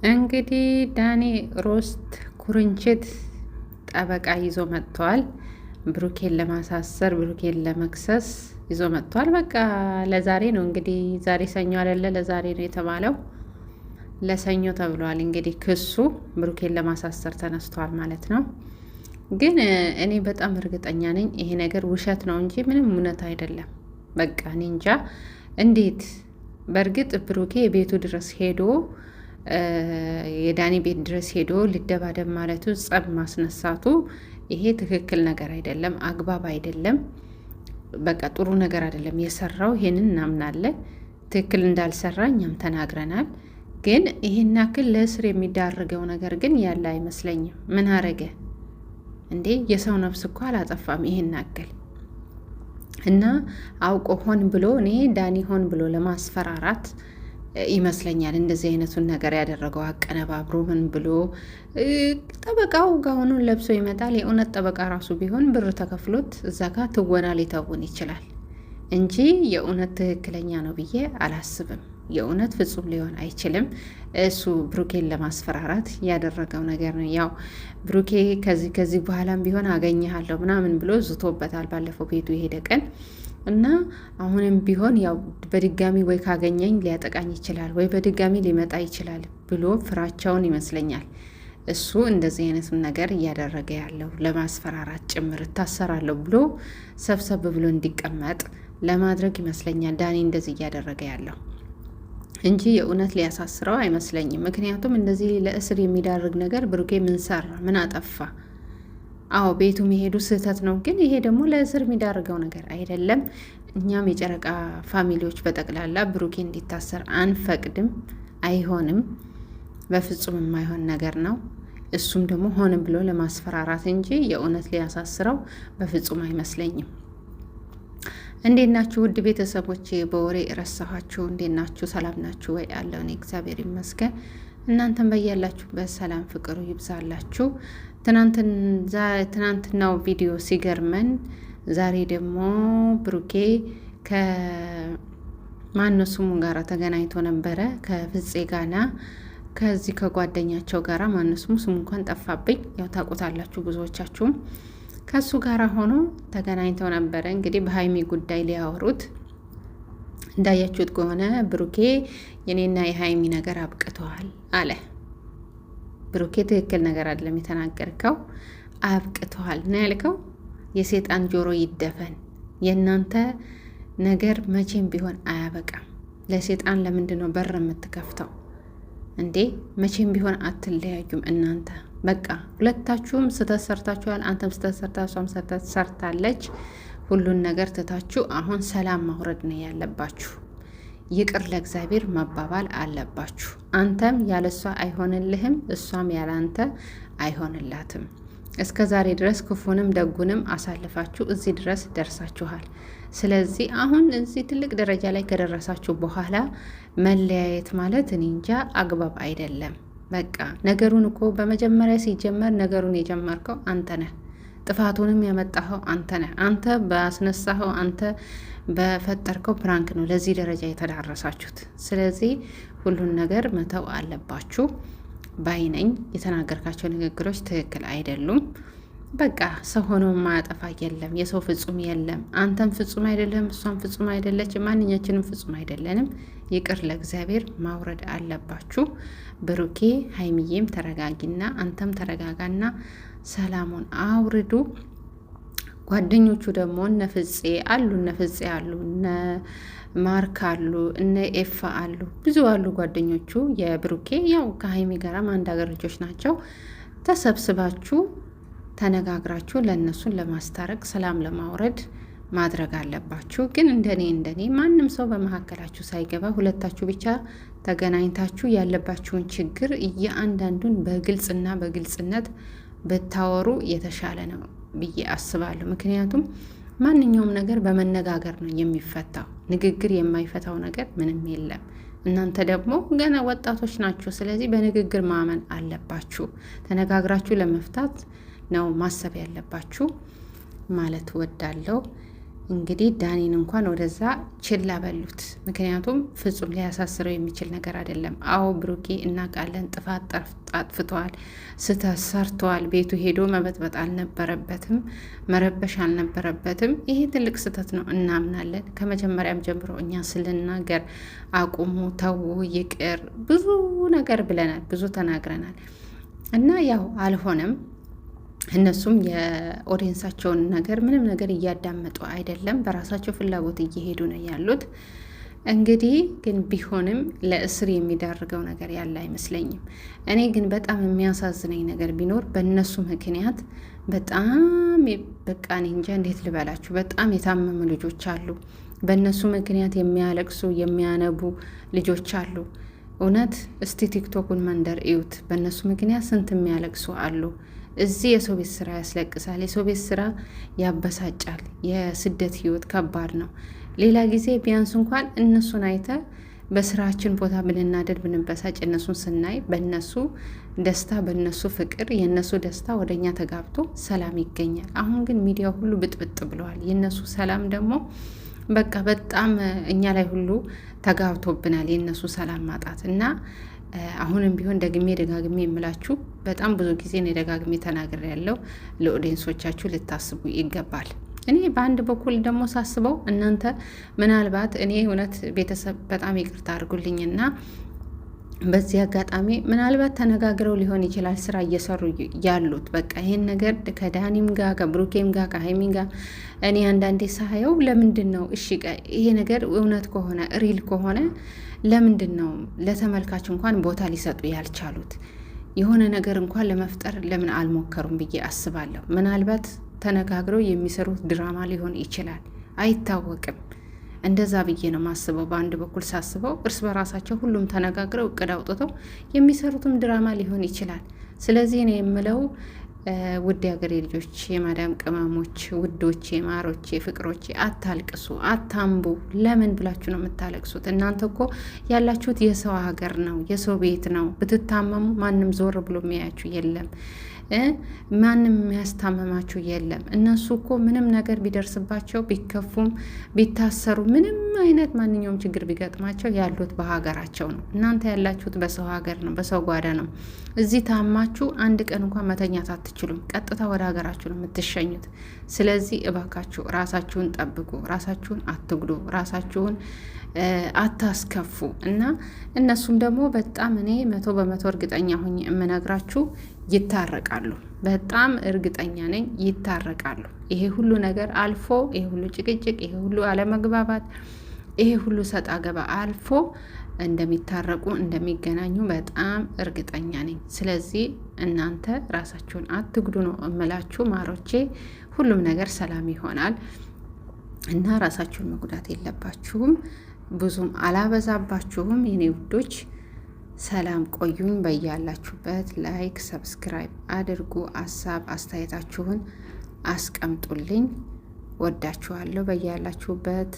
እንግዲህ ዳኒ ሮስት ኩርንችት ጠበቃ ይዞ መጥቷል። ብሩኬን ለማሳሰር ብሩኬን ለመክሰስ ይዞ መጥቷል። በቃ ለዛሬ ነው እንግዲህ ዛሬ ሰኞ አይደለ? ለዛሬ ነው የተባለው። ለሰኞ ተብሏል። እንግዲህ ክሱ ብሩኬን ለማሳሰር ተነስቷል ማለት ነው። ግን እኔ በጣም እርግጠኛ ነኝ ይሄ ነገር ውሸት ነው እንጂ ምንም እውነት አይደለም። በቃ እኔ እንጃ እንዴት። በእርግጥ ብሩኬ ቤቱ ድረስ ሄዶ የዳኒ ቤት ድረስ ሄዶ ሊደባደብ ማለቱ ጸብ ማስነሳቱ ይሄ ትክክል ነገር አይደለም፣ አግባብ አይደለም። በቃ ጥሩ ነገር አይደለም የሰራው። ይሄንን እናምናለን። ትክክል እንዳልሰራ እኛም ተናግረናል። ግን ይሄን ያክል ለእስር የሚዳርገው ነገር ግን ያለ አይመስለኝም። ምን አረገ እንዴ? የሰው ነፍስ እኮ አላጠፋም ይሄን ያክል እና አውቆ ሆን ብሎ እኔ ዳኒ ሆን ብሎ ለማስፈራራት ይመስለኛል እንደዚህ አይነቱን ነገር ያደረገው። አቀነባብሮ ምን ብሎ ጠበቃው ጋውኑን ለብሶ ይመጣል። የእውነት ጠበቃ ራሱ ቢሆን ብር ተከፍሎት እዛ ጋር ትወና ሊተውን ይችላል እንጂ የእውነት ትክክለኛ ነው ብዬ አላስብም። የእውነት ፍጹም ሊሆን አይችልም። እሱ ብሩኬን ለማስፈራራት ያደረገው ነገር ነው። ያው ብሩኬ ከዚህ በኋላም ቢሆን አገኘሃለሁ ምናምን ብሎ ዝቶበታል ባለፈው ቤቱ የሄደ ቀን እና አሁንም ቢሆን ያው በድጋሚ ወይ ካገኘኝ ሊያጠቃኝ ይችላል ወይ በድጋሚ ሊመጣ ይችላል ብሎ ፍራቻውን ይመስለኛል እሱ እንደዚህ አይነቱን ነገር እያደረገ ያለው ለማስፈራራት ጭምር እታሰራለሁ ብሎ ሰብሰብ ብሎ እንዲቀመጥ ለማድረግ ይመስለኛል ዳኒ እንደዚህ እያደረገ ያለው እንጂ የእውነት ሊያሳስረው አይመስለኝም። ምክንያቱም እንደዚህ ለእስር የሚዳርግ ነገር ብሩኬ ምን ሰራ? ምን አጠፋ? አዎ ቤቱ መሄዱ ስህተት ነው፣ ግን ይሄ ደግሞ ለእስር የሚዳርገው ነገር አይደለም። እኛም የጨረቃ ፋሚሊዎች በጠቅላላ ብሩኬ እንዲታሰር አንፈቅድም። አይሆንም፣ በፍጹም የማይሆን ነገር ነው። እሱም ደግሞ ሆንም ብሎ ለማስፈራራት እንጂ የእውነት ሊያሳስረው በፍጹም አይመስለኝም። እንዴት ናችሁ ውድ ቤተሰቦች? በወሬ እረሳኋችሁ። እንዴት ናችሁ? ሰላም ናችሁ ወይ? አለው እኔ እግዚአብሔር ይመስገን። እናንተም በያላችሁበት ሰላም ፍቅሩ ይብዛላችሁ። ትናንትናው ቪዲዮ ሲገርመን ዛሬ ደግሞ ብሩኬ ከማነው ስሙ ጋራ ተገናኝቶ ነበረ ከፍፄ ጋና ከዚህ ከጓደኛቸው ጋራ ማነው ስሙ እንኳን ጠፋብኝ። ያው ታውቁታላችሁ ብዙዎቻችሁም ከሱ ጋር ሆኖ ተገናኝተው ነበረ። እንግዲህ በሀይሚ ጉዳይ ሊያወሩት እንዳያችሁት ከሆነ ብሩኬ የኔና የሀይሚ ነገር አብቅተዋል አለ። ብሩኬ ትክክል ነገር አይደለም የተናገርከው፣ አብቅተዋል ነው ያልከው። የሴጣን ጆሮ ይደፈን። የእናንተ ነገር መቼም ቢሆን አያበቃም። ለሴጣን ለምንድን ነው በር የምትከፍተው እንዴ? መቼም ቢሆን አትለያዩም እናንተ። በቃ ሁለታችሁም ስተት ሰርታችኋል። አንተም ስተት ሰርታ፣ እሷም ስተት ሰርታለች። ሁሉን ነገር ትታችሁ አሁን ሰላም ማውረድ ነው ያለባችሁ። ይቅር ለእግዚአብሔር መባባል አለባችሁ። አንተም ያለሷ አይሆንልህም፣ እሷም ያላንተ አይሆንላትም። እስከ ዛሬ ድረስ ክፉንም ደጉንም አሳልፋችሁ እዚህ ድረስ ደርሳችኋል። ስለዚህ አሁን እዚህ ትልቅ ደረጃ ላይ ከደረሳችሁ በኋላ መለያየት ማለት እኔ እንጃ አግባብ አይደለም። በቃ ነገሩን እኮ በመጀመሪያ ሲጀመር ነገሩን የጀመርከው አንተ ነህ። ጥፋቱንም ያመጣኸው አንተ ነህ። አንተ ባስነሳኸው፣ አንተ በፈጠርከው ፕራንክ ነው ለዚህ ደረጃ የተዳረሳችሁት። ስለዚህ ሁሉን ነገር መተው አለባችሁ ባይነኝ። የተናገርካቸው ንግግሮች ትክክል አይደሉም። በቃ ሰው ሆኖ ማያጠፋ የለም፣ የሰው ፍጹም የለም። አንተም ፍጹም አይደለም፣ እሷም ፍጹም አይደለች፣ ማንኛችንም ፍጹም አይደለንም። ይቅር ለእግዚአብሔር ማውረድ አለባችሁ። ብሩኬ ሀይሚዬም ተረጋጊና አንተም ተረጋጋና ሰላሙን አውርዱ። ጓደኞቹ ደግሞ እነ ፍፄ አሉ፣ እነ ማርክ አሉ፣ እነ ኤፋ አሉ፣ ብዙ አሉ ጓደኞቹ የብሩኬ። ያው ከሀይሚ ጋራም አንድ ሀገር ልጆች ናቸው። ተሰብስባችሁ ተነጋግራችሁ ለእነሱን ለማስታረቅ ሰላም ለማውረድ ማድረግ አለባችሁ። ግን እንደኔ ማንም ሰው በመካከላችሁ ሳይገባ ሁለታችሁ ብቻ ተገናኝታችሁ ያለባችሁን ችግር እያንዳንዱን በግልጽነት ብታወሩ የተሻለ ነው ብዬ አስባለሁ። ምክንያቱም ማንኛውም ነገር በመነጋገር ነው የሚፈታው። ንግግር የማይፈታው ነገር ምንም የለም። እናንተ ደግሞ ገና ወጣቶች ናችሁ። ስለዚህ በንግግር ማመን አለባችሁ። ተነጋግራችሁ ለመፍታት ነው ማሰብ ያለባችሁ ማለት ወዳለው። እንግዲህ ዳኒን እንኳን ወደዛ ችላ በሉት። ምክንያቱም ፍጹም ሊያሳስረው የሚችል ነገር አይደለም። አዎ ብሩኬ እናውቃለን፣ ጥፋት አጥፍተዋል፣ ስህተት ሰርተዋል። ቤቱ ሄዶ መበጥበጥ አልነበረበትም፣ መረበሽ አልነበረበትም። ይሄ ትልቅ ስህተት ነው፣ እናምናለን። ከመጀመሪያም ጀምሮ እኛ ስልናገር አቁሙ፣ ተዉ፣ ይቅር ብዙ ነገር ብለናል፣ ብዙ ተናግረናል እና ያው አልሆነም። እነሱም የኦዲየንሳቸውን ነገር ምንም ነገር እያዳመጡ አይደለም፣ በራሳቸው ፍላጎት እየሄዱ ነው ያሉት። እንግዲህ ግን ቢሆንም ለእስር የሚዳርገው ነገር ያለ አይመስለኝም። እኔ ግን በጣም የሚያሳዝነኝ ነገር ቢኖር በእነሱ ምክንያት በጣም በቃ እኔ እንጃ እንዴት ልበላችሁ፣ በጣም የታመሙ ልጆች አሉ። በእነሱ ምክንያት የሚያለቅሱ የሚያነቡ ልጆች አሉ። እውነት እስቲ ቲክቶኩን መንደር እዩት። በእነሱ ምክንያት ስንት የሚያለቅሱ አሉ። እዚህ የሰው ቤት ስራ ያስለቅሳል፣ የሰው ቤት ስራ ያበሳጫል። የስደት ህይወት ከባድ ነው። ሌላ ጊዜ ቢያንስ እንኳን እነሱን አይተ በስራችን ቦታ ብንናደድ ብንበሳጭ እነሱን ስናይ በእነሱ ደስታ በእነሱ ፍቅር የእነሱ ደስታ ወደኛ ተጋብቶ ሰላም ይገኛል። አሁን ግን ሚዲያው ሁሉ ብጥብጥ ብለዋል። የእነሱ ሰላም ደግሞ በቃ በጣም እኛ ላይ ሁሉ ተጋብቶብናል የእነሱ ሰላም ማጣት እና አሁንም ቢሆን ደግሜ ደጋግሜ የምላችሁ በጣም ብዙ ጊዜ ነው ደጋግሜ ተናግሬ ያለው ለኦዲየንሶቻችሁ ልታስቡ ይገባል። እኔ በአንድ በኩል ደግሞ ሳስበው እናንተ ምናልባት እኔ እውነት ቤተሰብ በጣም ይቅርታ አድርጉልኝና በዚህ አጋጣሚ ምናልባት ተነጋግረው ሊሆን ይችላል ስራ እየሰሩ ያሉት። በቃ ይሄን ነገር ከዳኒም ጋር ከብሩኬም ጋር ከሀይሚም ጋር እኔ አንዳንዴ ሳየው ለምንድን ነው እሺ ይሄ ነገር እውነት ከሆነ ሪል ከሆነ ለምንድን ነው ለተመልካች እንኳን ቦታ ሊሰጡ ያልቻሉት? የሆነ ነገር እንኳን ለመፍጠር ለምን አልሞከሩም ብዬ አስባለሁ። ምናልባት ተነጋግረው የሚሰሩት ድራማ ሊሆን ይችላል፣ አይታወቅም። እንደዛ ብዬ ነው ማስበው። በአንድ በኩል ሳስበው እርስ በራሳቸው ሁሉም ተነጋግረው እቅድ አውጥተው የሚሰሩትም ድራማ ሊሆን ይችላል። ስለዚህ ነው የምለው ውድ ሀገሬ ልጆች፣ የማዳም ቅመሞች፣ ውዶቼ፣ ማሮቼ፣ ፍቅሮቼ አታልቅሱ፣ አታምቡ። ለምን ብላችሁ ነው የምታለቅሱት? እናንተ እኮ ያላችሁት የሰው ሀገር ነው፣ የሰው ቤት ነው። ብትታመሙ ማንም ዞር ብሎ የሚያያችሁ የለም፣ ማንም የሚያስታመማችሁ የለም። እነሱ እኮ ምንም ነገር ቢደርስባቸው ቢከፉም ቢታሰሩ ምንም አይነት ማንኛውም ችግር ቢገጥማቸው ያሉት በሀገራቸው ነው። እናንተ ያላችሁት በሰው ሀገር ነው፣ በሰው ጓዳ ነው። እዚህ ታማችሁ አንድ ቀን እንኳን መተኛት አትችሉም። ቀጥታ ወደ ሀገራችሁ ነው የምትሸኙት። ስለዚህ እባካችሁ ራሳችሁን ጠብቁ፣ ራሳችሁን አትጉዱ፣ ራሳችሁን አታስከፉ እና እነሱም ደግሞ በጣም እኔ 100% እርግጠኛ ሆኜ የምነግራችሁ ይታረቃሉ። በጣም እርግጠኛ ነኝ ይታረቃሉ። ይሄ ሁሉ ነገር አልፎ ይሄ ሁሉ ጭቅጭቅ፣ ይሄ ሁሉ አለመግባባት፣ ይሄ ሁሉ ሰጣ ገባ አልፎ እንደሚታረቁ እንደሚገናኙ በጣም እርግጠኛ ነኝ። ስለዚህ እናንተ ራሳችሁን አትጉዱ ነው እምላችሁ ማሮቼ። ሁሉም ነገር ሰላም ይሆናል እና ራሳችሁን መጉዳት የለባችሁም። ብዙም አላበዛባችሁም የኔ ውዶች። ሰላም ቆዩኝ። በያላችሁበት ላይክ ሰብስክራይብ አድርጉ። ሀሳብ አስተያየታችሁን አስቀምጡልኝ። ወዳችኋለሁ። በያላችሁበት